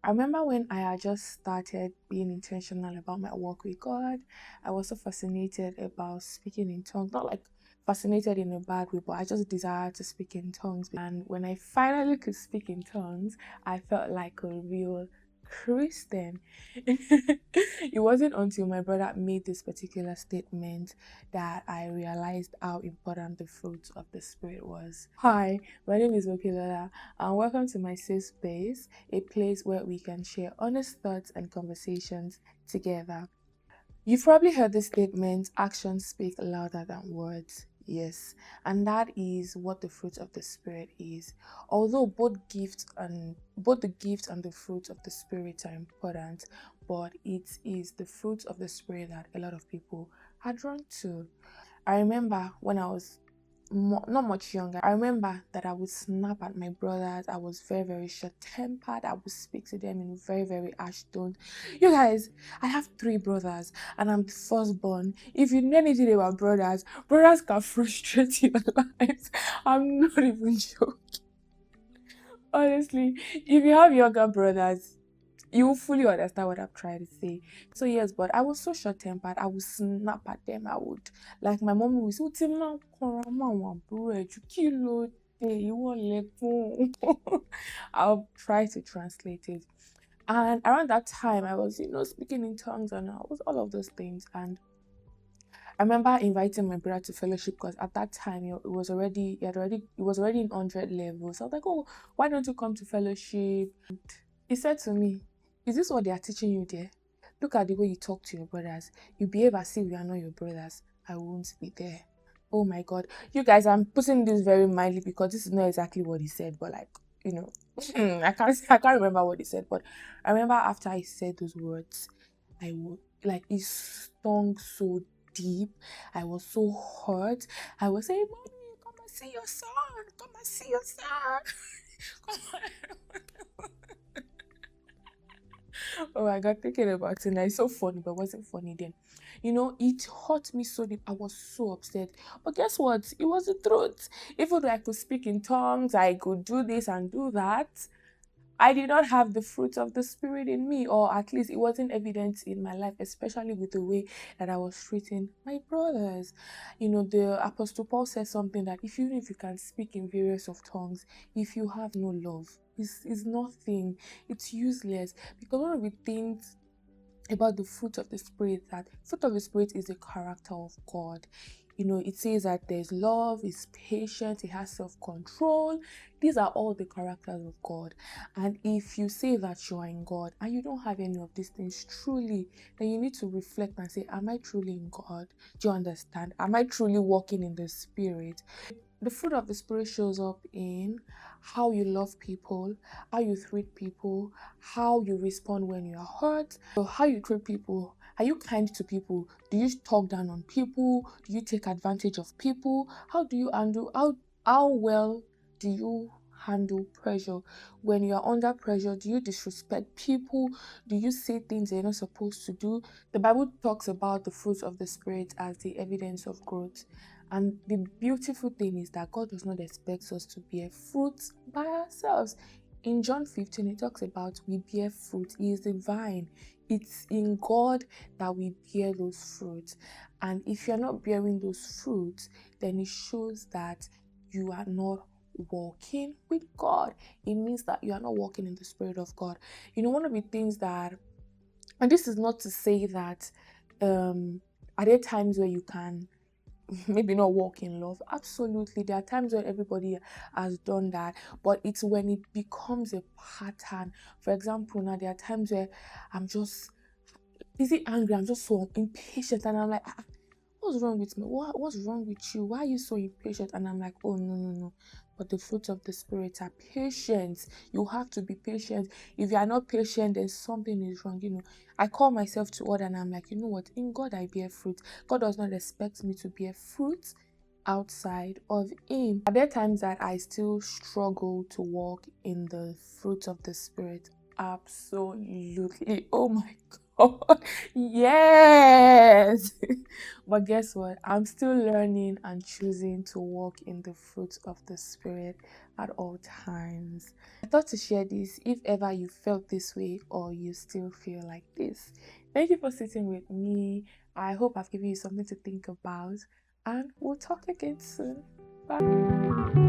I remember when I had just started being intentional about my work with God, I was so fascinated about speaking in tongues. Not like fascinated in a bad way, but I just desired to speak in tongues. And when I finally could speak in tongues, I felt like a real Christian. It wasn't until my brother made this particular statement that I realized how important the fruit of the Spirit was. Hi, my name is Okilola, and welcome to my safe space, a place where we can share honest thoughts and conversations together. You've probably heard the statement, actions speak louder than words. Yes, and that is what the fruit of the Spirit is. Although both the gift and the fruit of the Spirit are important, but it is the fruit of the Spirit that a lot of people are drawn to. I remember when I was not much younger, I remember that I would snap at my brothers. I was very, very short tempered. I would speak to them in very, very harsh tones. You guys, I have three brothers and I'm the firstborn. If you know anything about brothers, brothers can frustrate your lives. I'm not even joking. Honestly, if you have younger brothers, you will fully understand what I'm trying to say. So yes, but I was so short tempered. I would snap at them. I would like my mom would say, "Ó ti máa ń kanra mọ́ àwọn àbúrò ẹ̀ jù, kí ló dé? Ìwọ lẹ̀gbọ́n." I'll try to translate it. And around that time, I was, speaking in tongues and I was all of those things. And I remember inviting my brother to fellowship because at that time, it was already in 100 levels. So I was like, "Oh, why don't you come to fellowship?" He said to me, "Is this what they are teaching you there? Look at the way you talk to your brothers. You behave as if we are not your brothers. I won't be there." Oh my God. You guys, I'm putting this very mildly because this is not exactly what he said, but like, you know, I can't remember what he said, but I remember after I said those words, I would like it stung so deep. I was so hurt. I was saying, "Mommy, come and see your son. Come and see your son." Oh my God, thinking about it now, it's so funny, but it wasn't funny then. It hurt me so deep. I was so upset. But guess what? It was the truth. Even though I could speak in tongues, I could do this and do that. I did not have the fruit of the Spirit in me, or at least it wasn't evident in my life, especially with the way that I was treating my brothers. The Apostle Paul says something that if you can speak in various of tongues, if you have no love, it's nothing, it's useless. Because one of the things about the fruit of the Spirit, that fruit of the Spirit is the character of God. It says that there's love, it's patient, it has self-control. These are all the characters of God. And if you say that you are in God and you don't have any of these things truly, then you need to reflect and say, am I truly in God? Do you understand? Am I truly walking in the Spirit? The fruit of the Spirit shows up in how you love people, how you treat people, how you respond when you are hurt, so how you treat people. Are you kind to people? Do you talk down on people? Do you take advantage of people? How do you handle how well do you handle pressure? When you are under pressure, do you disrespect people? Do you say things you're not supposed to do? The Bible talks about the fruit of the Spirit as the evidence of growth. And the beautiful thing is that God does not expect us to bear fruit by ourselves. In John 15, it talks about we bear fruit. He is the vine. It's in God that we bear those fruits. And if you're not bearing those fruits, then it shows that you are not walking with God. It means that you are not walking in the Spirit of God. One of the things that, and this is not to say that are there times where you can maybe not walk in love. Absolutely, there are times when everybody has done that, but it's when it becomes a pattern. For example, now there are times where I'm just busy angry, I'm just so impatient, and I'm like, what's wrong with me? What's wrong with you? Why are you so impatient? And I'm like, oh, no, no, no. But the fruit of the Spirit are patience. You have to be patient. If you are not patient, then something is wrong. I call myself to order and I'm like, you know what? In God, I bear fruit. God does not expect me to bear fruit outside of Him. Are there times that I still struggle to walk in the fruit of the Spirit? Absolutely. Oh my God. Yes. But guess what? I'm still learning and choosing to walk in the fruits of the Spirit at all times. I thought to share this if ever you felt this way or you still feel like this. Thank you for sitting with me. I hope I've given you something to think about, and we'll talk again soon. Bye.